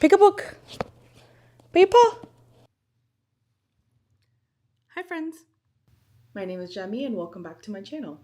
Pick a book. Paper. Hi friends. My name is Jemmy and welcome back to my channel.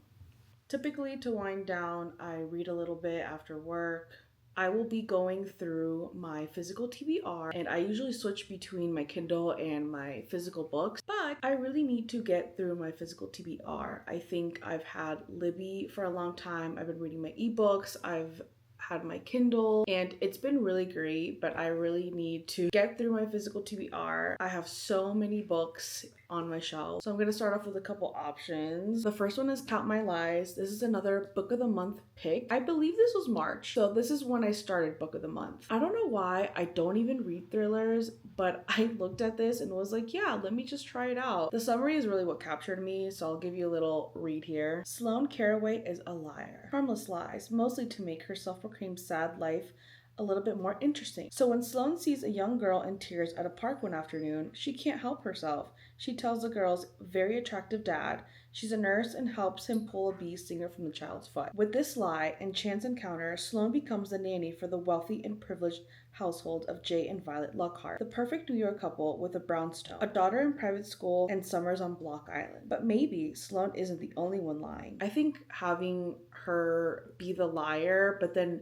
Typically to wind down, I read a little bit after work. I will be going through my physical TBR and I usually switch between my Kindle and my physical books, but I really need to get through my physical TBR. I think I've had Libby for a long time. I've been reading my ebooks. I've had my Kindle and it's been really great, but I really need to get through my physical TBR. I have so many books on my shelf. So I'm gonna start off with a couple options. The first one is Count My Lies. This is another book of the month pick. I believe this was March. So this is when I started book of the month. I don't know why I don't even read thrillers, but I looked at this and was like, yeah, let me just try it out. The summary is really what captured me, so I'll give you a little read here. Sloane Caraway is a liar. Harmless lies, mostly to make her self-proclaimed sad life a little bit more interesting. So when Sloane sees a young girl in tears at a park one afternoon, she can't help herself. She tells the girl's very attractive dad she's a nurse and helps him pull a bee stinger from the child's foot. With this lie and chance encounter, Sloane becomes the nanny for the wealthy and privileged household of Jay and Violet Lockhart, the perfect New York couple with a brownstone, a daughter in private school, and summers on Block Island. But maybe Sloane isn't the only one lying. I think having her be the liar, but then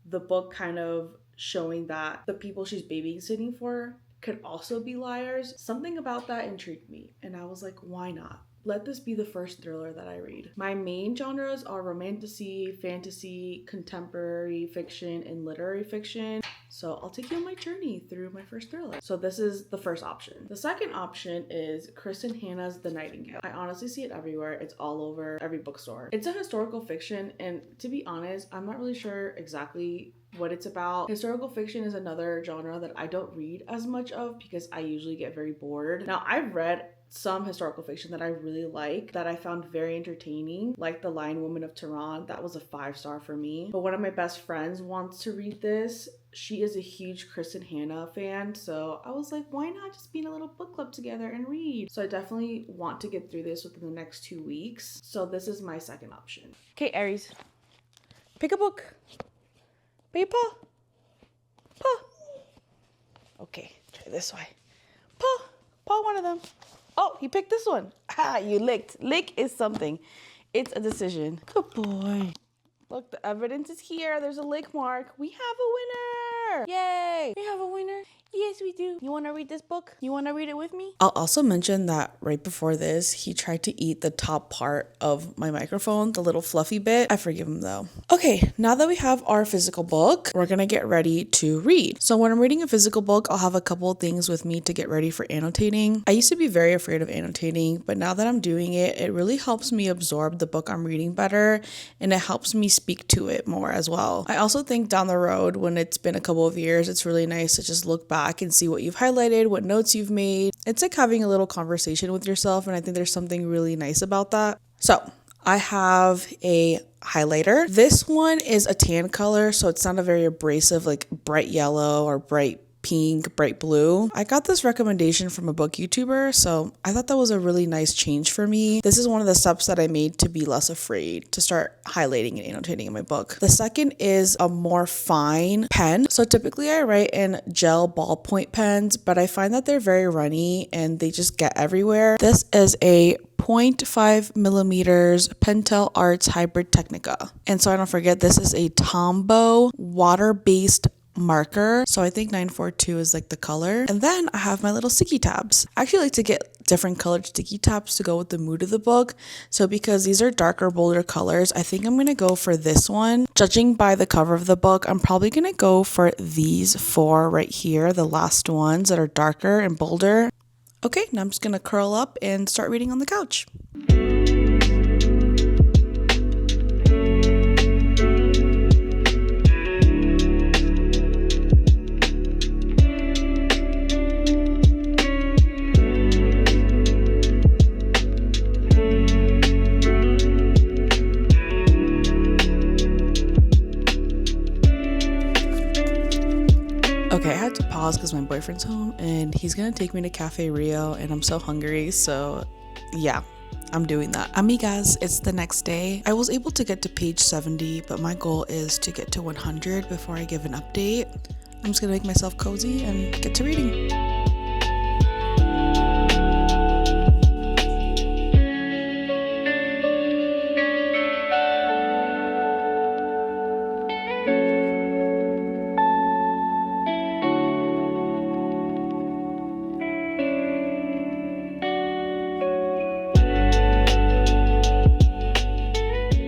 the book kind of showing that the people she's babysitting for could also be liars. Something about that intrigued me, and I was like, why not? Let this be the first thriller that I read. My main genres are romantasy, fantasy, contemporary fiction, and literary fiction. So I'll take you on my journey through my first thriller. So this is the first option. The second option is Kristen Hanna's The Nightingale. I honestly see it everywhere. It's all over every bookstore. It's a historical fiction, and to be honest, I'm not really sure exactly what it's about. Historical fiction is another genre that I don't read as much of because I usually get very bored. Now, I've read some historical fiction that I really like, that I found very entertaining, like The Lion Woman of Tehran. That was a 5-star for me. But one of my best friends wants to read this. She is a huge Kristen Hanna fan, so I was like, why not just be in a little book club together and read? So I definitely want to get through this within the next 2 weeks. So this is my second option. Okay, Aries, pick a book. Paper. Paw. Okay, try this way. Paw. Paw one of them. Oh, you picked this one. Ah, you licked. Lick is something. It's a decision. Good boy. Look, the evidence is here. There's a lick mark. We have a winner. Yay. We have a winner. Yes, we do. You want to read this book? You want to read it with me? I'll also mention that right before this, he tried to eat the top part of my microphone, the little fluffy bit. I forgive him though. Okay, now that we have our physical book, we're going to get ready to read. So when I'm reading a physical book, I'll have a couple of things with me to get ready for annotating. I used to be very afraid of annotating, but now that I'm doing it, it really helps me absorb the book I'm reading better, and it helps me speak to it more as well. I also think down the road, when it's been a couple of years, it's really nice to just look back and see what you've highlighted, what notes you've made. It's like having a little conversation with yourself, and I think there's something really nice about that. So I have a highlighter. This one is a tan color, so it's not a very abrasive, like bright yellow or bright pink, bright blue. I got this recommendation from a book YouTuber, so I thought that was a really nice change for me. This is one of the steps that I made to be less afraid to start highlighting and annotating in my book. The second is a more fine pen. So typically I write in gel ballpoint pens, but I find that they're very runny and they just get everywhere. This is a 0.5 millimeters Pentel Arts Hybrid Technica. And so I don't forget, this is a Tombow water-based marker. So I think 942 is like the color. And then I have my little sticky tabs. I actually like to get different colored sticky tabs to go with the mood of the book. So because these are darker, bolder colors, I think I'm going to go for this one. Judging by the cover of the book, I'm probably going to go for these 4 right here, the last ones that are darker and bolder. Okay, now I'm just going to curl up and start reading on the couch. Okay, I had to pause because my boyfriend's home and he's gonna take me to Cafe Rio and I'm so hungry, so yeah, I'm doing that. Amigas, it's the next day. I was able to get to page 70, but my goal is to get to 100 before I give an update. I'm just gonna make myself cozy and get to reading.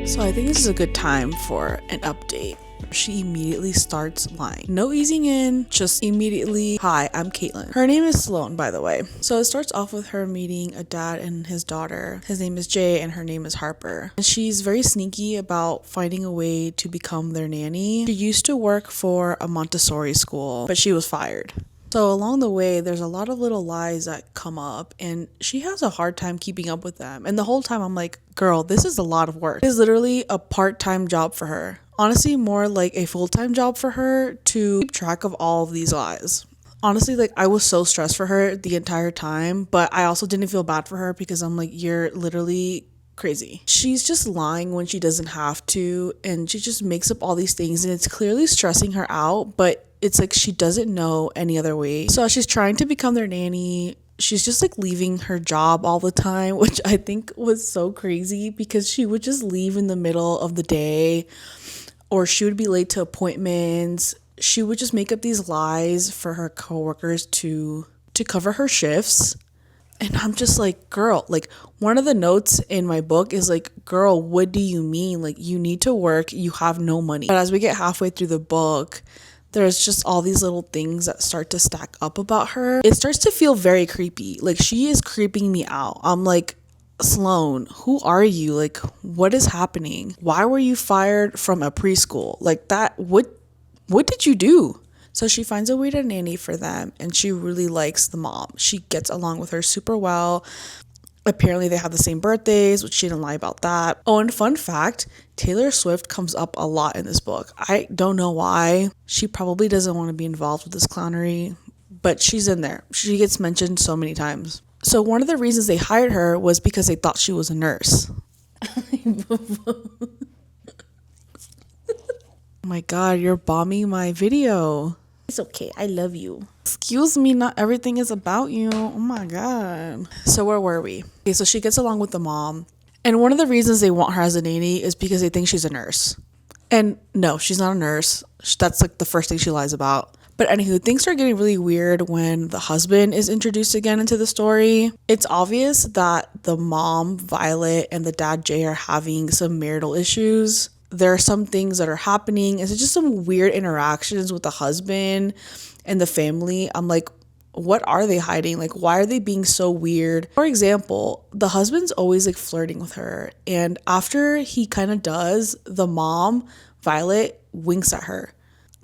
So I think this is a good time for an update. She immediately starts lying. No easing in, just immediately, hi, I'm Caitlin. Her name is Sloan, by the way. So it starts off with her meeting a dad and his daughter. His name is Jay and her name is Harper. And she's very sneaky about finding a way to become their nanny. She used to work for a Montessori school, but she was fired. So along the way, there's a lot of little lies that come up and she has a hard time keeping up with them. And the whole time I'm like, girl, this is a lot of work. It is literally a part-time job for her. Honestly, more like a full-time job for her to keep track of all of these lies. Honestly, like I was so stressed for her the entire time, but I also didn't feel bad for her because I'm like, you're literally crazy. She's just lying when she doesn't have to, and she just makes up all these things and it's clearly stressing her out, but it's like she doesn't know any other way. So she's trying to become their nanny. She's just like leaving her job all the time, which I think was so crazy because she would just leave in the middle of the day or she would be late to appointments. She would just make up these lies for her coworkers to cover her shifts. And I'm just like, girl, like one of the notes in my book is like, girl, what do you mean? Like you need to work, you have no money. But as we get halfway through the book, there's just all these little things that start to stack up about her. It starts to feel very creepy. Like she is creeping me out. I'm like, Sloan, who are you? Like, what is happening? Why were you fired from a preschool? Like that, what did you do? So she finds a way to nanny for them and she really likes the mom. She gets along with her super well. Apparently they have the same birthdays, which she didn't lie about that. Oh, and fun fact, Taylor Swift comes up a lot in this book. I don't know why. She probably doesn't want to be involved with this clownery, but she's in there. She gets mentioned so many times. So one of the reasons they hired her was because they thought she was a nurse. Oh my God, you're bombing my video. It's okay, I love you. Excuse me, not everything is about you. Oh my God. So where were we? Okay, so she gets along with the mom. And one of the reasons they want her as a nanny is because they think she's a nurse. And no, she's not a nurse. That's like the first thing she lies about. But anywho, things start getting really weird when the husband is introduced again into the story. It's obvious that the mom, Violet, and the dad, Jay, are having some marital issues. There are some things that are happening. It's just some weird interactions with the husband and the family. I'm like, what are they hiding? Like, why are they being so weird? For example, the husband's always like flirting with her. And after he kind of does, the mom, Violet, winks at her.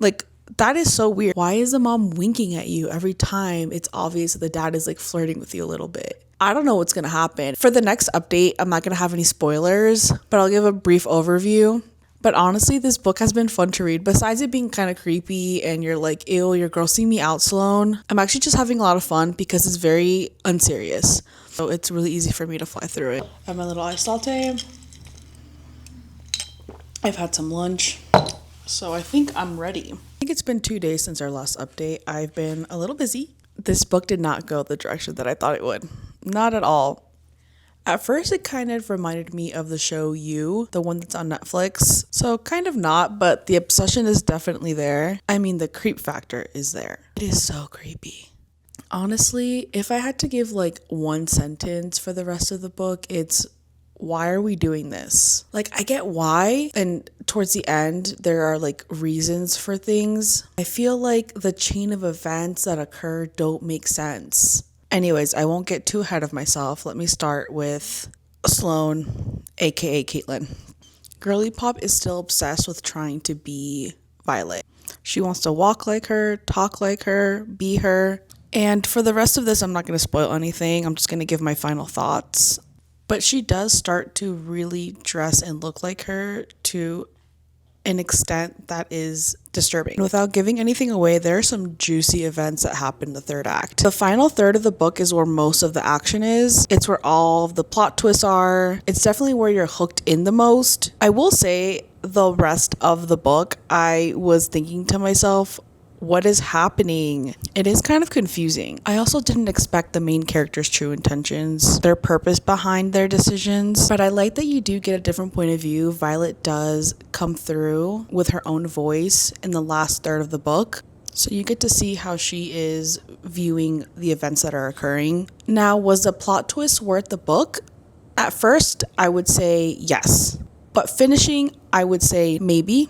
Like, that is so weird. Why is the mom winking at you every time it's obvious that the dad is like flirting with you a little bit? I don't know what's going to happen. For the next update, I'm not going to have any spoilers, but I'll give a brief overview. But honestly, this book has been fun to read. Besides it being kind of creepy and you're like, ew, you're grossing me out, Sloan. I'm actually just having a lot of fun because it's very unserious. So it's really easy for me to fly through it. I have my little iced latte. I've had some lunch. So I think I'm ready. I think it's been 2 days since our last update. I've been a little busy. This book did not go the direction that I thought it would. Not at all. At first, it kind of reminded me of the show You, the one that's on Netflix. So kind of not, but the obsession is definitely there. I mean, the creep factor is there. It is so creepy. Honestly, if I had to give like one sentence for the rest of the book, it's, why are we doing this? Like, I get why, and towards the end, there are like reasons for things. I feel like the chain of events that occur don't make sense. Anyways, I won't get too ahead of myself. Let me start with Sloan, aka Caitlin. Girly Pop is still obsessed with trying to be Violet. She wants to walk like her, talk like her, be her. And for the rest of this, I'm not going to spoil anything. I'm just going to give my final thoughts. But she does start to really dress and look like her to an extent that is disturbing. Without giving anything away, there are some juicy events that happen in the third act. The final third of the book is where most of the action is. It's where all of the plot twists are. It's definitely where you're hooked in the most. I will say the rest of the book, I was thinking to myself, what is happening? It is kind of confusing. I also didn't expect the main character's true intentions, their purpose behind their decisions, but I like that you do get a different point of view. Violet does come through with her own voice in the last third of the book. So you get to see how she is viewing the events that are occurring. Now, was the plot twist worth the book? At first, I would say yes. But finishing, I would say maybe.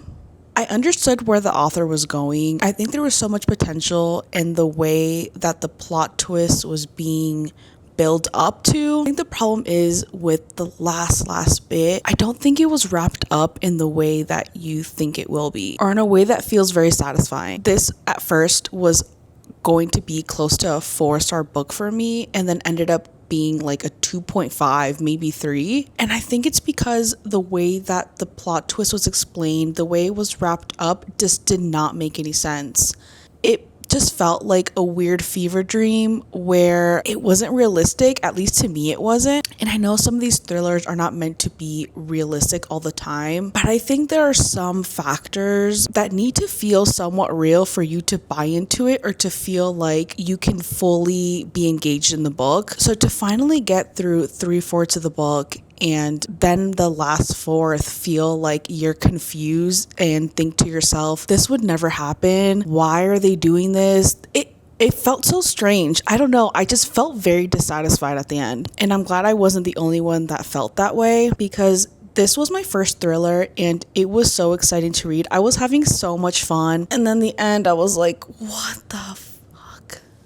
I understood where the author was going. I think there was so much potential in the way that the plot twist was being built up to. I think the problem is with the last bit. I don't think it was wrapped up in the way that you think it will be, or in a way that feels very satisfying. This at first was going to be close to a 4-star book for me, and then ended up being like a 2.5, maybe 3. And I think it's because the way that the plot twist was explained, the way it was wrapped up, just did not make any sense. It just felt like a weird fever dream where it wasn't realistic. At least to me it wasn't. And I know some of these thrillers are not meant to be realistic all the time, but I think there are some factors that need to feel somewhat real for you to buy into it, or to feel like you can fully be engaged in the book. So to finally get through 3/4 of the book and then the last fourth feel like you're confused and think to yourself, this would never happen. Why are they doing this? It felt so strange. I don't know. I just felt very dissatisfied at the end. And I'm glad I wasn't the only one that felt that way, because this was my first thriller and it was so exciting to read. I was having so much fun. And then the end, I was like, what the fuck?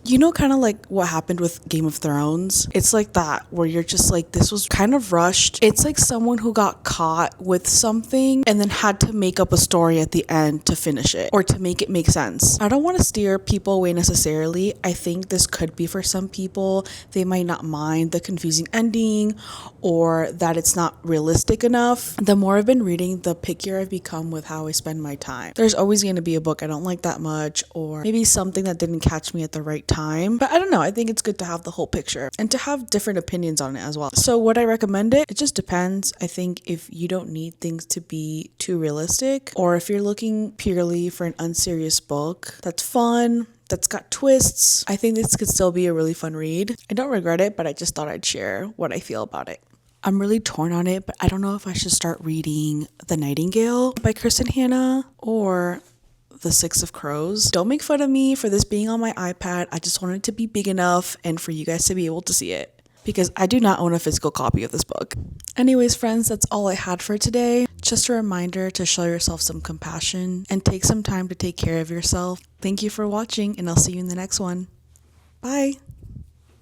You know, kind of like what happened with Game of Thrones. It's like that, where you're just like, this was kind of rushed. It's like someone who got caught with something and then had to make up a story at the end to finish it, or to make it make sense. I don't want to steer people away necessarily. I think this could be for some people. They might not mind the confusing ending, or that it's not realistic enough. The more I've been reading, the pickier I've become with how I spend my time. There's always going to be a book I don't like that much, or maybe something that didn't catch me at the right time. But I don't know, I think it's good to have the whole picture and to have different opinions on it as well. So would I recommend it? It just depends. I think if you don't need things to be too realistic, or if you're looking purely for an unserious book that's fun, that's got twists, I think this could still be a really fun read. I don't regret it, but I just thought I'd share what I feel about it. I'm really torn on it, but I don't know if I should start reading The Nightingale by Kristen Hanna or The Six of Crows. Don't make fun of me for this being on my iPad. I just want it to be big enough and for you guys to be able to see it, because I do not own a physical copy of this book. Anyways, friends, that's all I had for today. Just a reminder to show yourself some compassion and take some time to take care of yourself. Thank you for watching, and I'll see you in the next one. Bye.